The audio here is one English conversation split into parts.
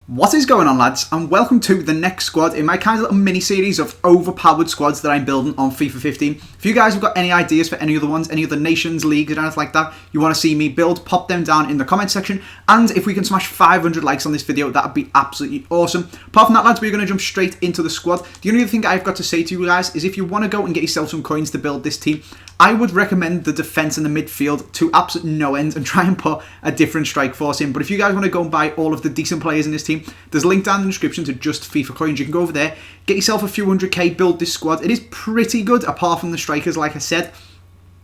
What is going on, lads, and welcome to the next squad in my kind of little mini-series of overpowered squads that I'm building on FIFA 15. If you guys have got any ideas for any other ones, any other nations, leagues, or anything like that you want to see me build, pop them down in the comment section, and if we can smash 500 likes on this video, that would be absolutely awesome. Apart from that, lads, we're going to jump straight into the squad. The only other thing I've got to say to you guys is if you want to go and get yourself some coins to build this team, I would recommend the defence and the midfield to absolute no end and try and put a different strike force in. But if you guys want to go and buy all of the decent players in this team, there's a link down in the description to just FIFA coins. You can go over there, get yourself a few 100k, build this squad. It is pretty good apart from the strikers, like I said.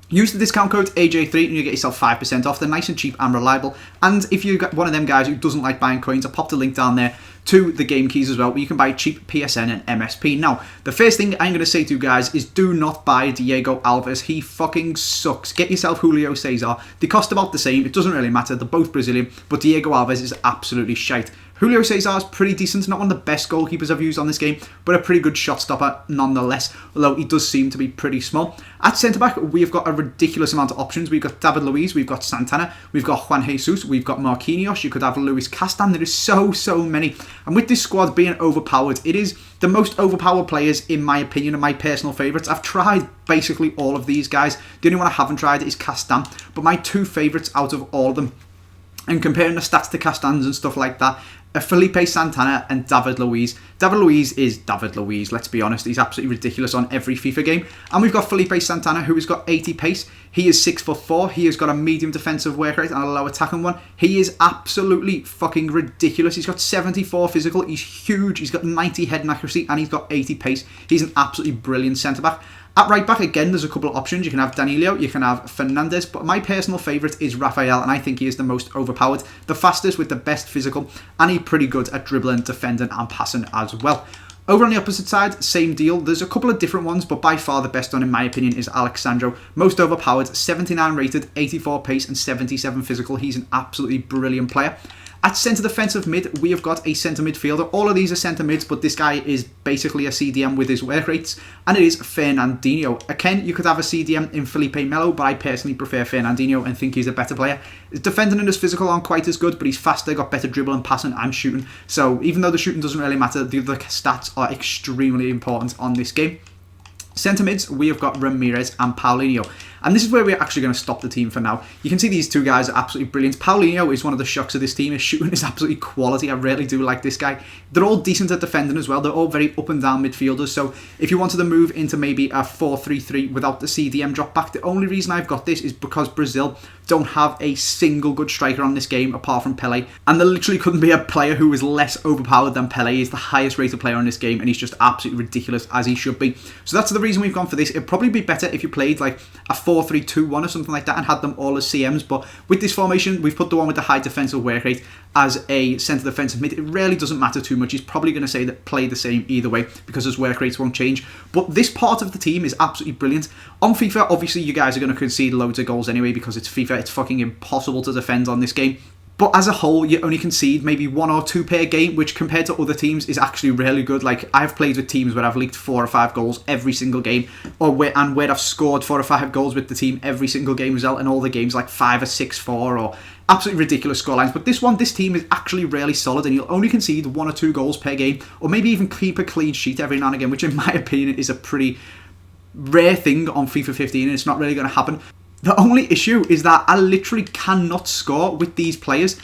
Use the discount code AJ3 and you get yourself 5% off. They're nice and cheap and reliable. And if you're one of them guys who doesn't like buying coins, I popped a link down there to the game keys as well, where you can buy cheap PSN and MSP. Now, the first thing I'm going to say to you guys is do not buy Diego Alves. He fucking sucks. Get yourself Julio Cesar. They cost about the same. It doesn't really matter. They're both Brazilian, but Diego Alves is absolutely shite. Julio Cesar is pretty decent, not one of the best goalkeepers I've used on this game, but a pretty good shot stopper nonetheless, although he does seem to be pretty small. At centre-back, we've got a ridiculous amount of options. We've got David Luiz, we've got Santana, we've got Juan Jesus, we've got Marquinhos, you could have Luis Castan. There is so many. And with this squad being overpowered, it is the most overpowered players, in my opinion, and my personal favourites. I've tried basically all of these guys. The only one I haven't tried is Castan, but my two favourites out of all of them, and comparing the stats to Castan's and stuff like that, Felipe Santana and David Luiz. David Luiz is David Luiz, let's be honest. He's absolutely ridiculous on every FIFA game. And we've got Felipe Santana, who has got 80 pace. He is 6'4". He has got a medium defensive work rate and a low attacking one. He is absolutely fucking ridiculous. He's got 74 physical. He's huge. He's got 90 heading accuracy and he's got 80 pace. He's an absolutely brilliant centre-back. At right back, again, there's a couple of options. You can have Danilo, you can have Fernandez, but my personal favourite is Rafael, and I think he is the most overpowered, the fastest with the best physical, and he's pretty good at dribbling, defending, and passing as well. Over on the opposite side, same deal. There's a couple of different ones, but by far the best one, in my opinion, is Alexandro. Most overpowered, 79 rated, 84 pace, and 77 physical. He's an absolutely brilliant player. At centre defensive mid, we have got a centre midfielder. All of these are centre mids, but this guy is basically a CDM with his work rates, and it is Fernandinho. Again, you could have a CDM in Felipe Melo, but I personally prefer Fernandinho and think he's a better player. His defending and his physical aren't quite as good, but he's faster, got better dribbling, passing, and shooting. So even though the shooting doesn't really matter, the other stats are extremely important on this game. Centre mids, we have got Ramirez and Paulinho. And this is where we're actually going to stop the team for now. You can see these two guys are absolutely brilliant. Paulinho is one of the shocks of this team. His shooting is absolutely quality. I really do like this guy. They're all decent at defending as well. They're all very up and down midfielders. So if you wanted to move into maybe a 4-3-3 without the CDM drop back, the only reason I've got this is because Brazil don't have a single good striker on this game apart from Pele. And there literally couldn't be a player who is less overpowered than Pele. He's the highest rated player on this game and he's just absolutely ridiculous, as he should be. So that's the reason we've gone for this. It'd probably be better if you played like a 4-3-2-1 or something like that and had them all as CMs, but with this formation we've put the one with the high defensive work rate as a centre defensive mid. It really doesn't matter too much. He's probably going to say that play the same either way because his work rates won't change, but this part of the team is absolutely brilliant. On FIFA, obviously you guys are going to concede loads of goals anyway because it's FIFA. It's fucking impossible to defend on this game. But as a whole, you only concede maybe 1 or 2 per game, which compared to other teams is actually really good. Like, I've played with teams where I've leaked 4 or 5 goals every single game, where I've scored 4 or 5 goals with the team every single game as well, and all the games like 5 or 6-4 or absolutely ridiculous scorelines. But this team is actually really solid, and you'll only concede 1 or 2 goals per game, or maybe even keep a clean sheet every now and again, which in my opinion is a pretty rare thing on FIFA 15, and it's not really going to happen. The only issue is that I literally cannot score with these players.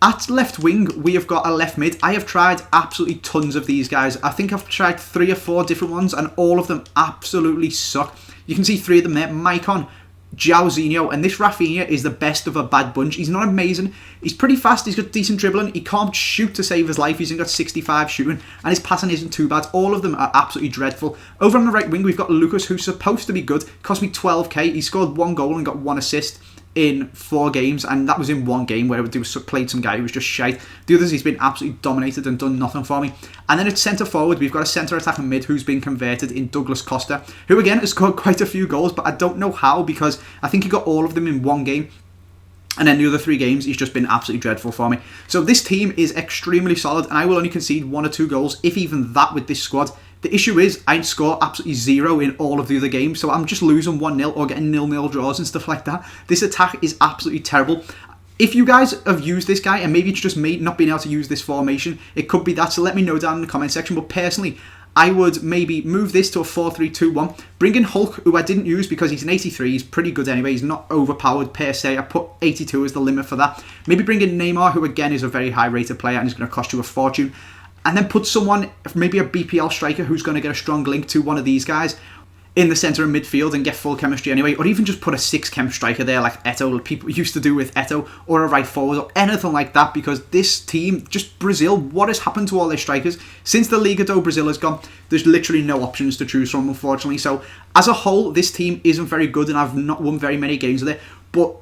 At left wing, we have got a left mid. I have tried absolutely tons of these guys. I think I've tried 3 or 4 different ones and all of them absolutely suck. You can see 3 of them there. Maicon, Joãozinho, and this Rafinha is the best of a bad bunch. He's not amazing. He's pretty fast. He's got decent dribbling. He can't shoot to save his life. He's got 65 shooting, and his passing isn't too bad. All of them are absolutely dreadful. Over on the right wing, we've got Lucas, who's supposed to be good. Cost me 12k. He scored 1 goal and got 1 assist in 4 games, and that was in 1 game where they played some guy who was just shite. The others, he's been absolutely dominated and done nothing for me. And then at centre forward, we've got a centre attacking mid who's been converted in Douglas Costa, who again has scored quite a few goals, but I don't know how, because I think he got all of them in 1 game. And then the other 3 games, he's just been absolutely dreadful for me. So this team is extremely solid, and I will only concede 1 or 2 goals, if even that, with this squad. The issue is I score absolutely 0 in all of the other games, so I'm just losing 1-0 or getting 0-0 draws and stuff like that. This attack is absolutely terrible. If you guys have used this guy, and maybe it's just me not being able to use this formation, it could be that, so let me know down in the comment section. But personally, I would maybe move this to a 4-3-2-1, bring in Hulk, who I didn't use because he's an 83, he's pretty good anyway, he's not overpowered per se, I put 82 as the limit for that. Maybe bring in Neymar, who again is a very high rated player and is going to cost you a fortune. And then put someone, maybe a BPL striker, who's going to get a strong link to one of these guys in the centre of midfield and get full chemistry anyway, or even just put a 6-chem striker there like Eto, people used to do with Eto, or a right forward, or anything like that, because this team, just Brazil, what has happened to all their strikers? Since the Liga do Brazil has gone, there's literally no options to choose from, unfortunately. So as a whole, this team isn't very good, and I've not won very many games with it, but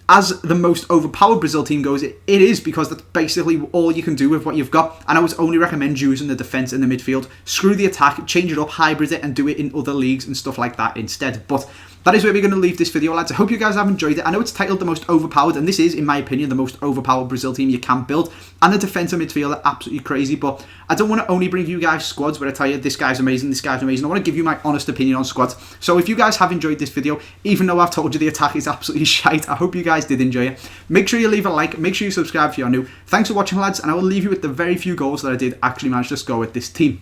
as the most overpowered Brazil team goes, it is, because that's basically all you can do with what you've got. And I would only recommend using the defence and the midfield. Screw the attack, change it up, hybrid it, and do it in other leagues and stuff like that instead. But that is where we're going to leave this video, lads. I hope you guys have enjoyed it. I know it's titled the most overpowered, and this is, in my opinion, the most overpowered Brazil team you can build. And the defence and midfield are absolutely crazy, but I don't want to only bring you guys squads where I tell you this guy's amazing, this guy's amazing. I want to give you my honest opinion on squads. So if you guys have enjoyed this video, even though I've told you the attack is absolutely shite, I hope you guys did enjoy it. Make sure you leave a like, make sure you subscribe if you're new. Thanks for watching, lads, and I will leave you with the very few goals that I did actually manage to score with this team.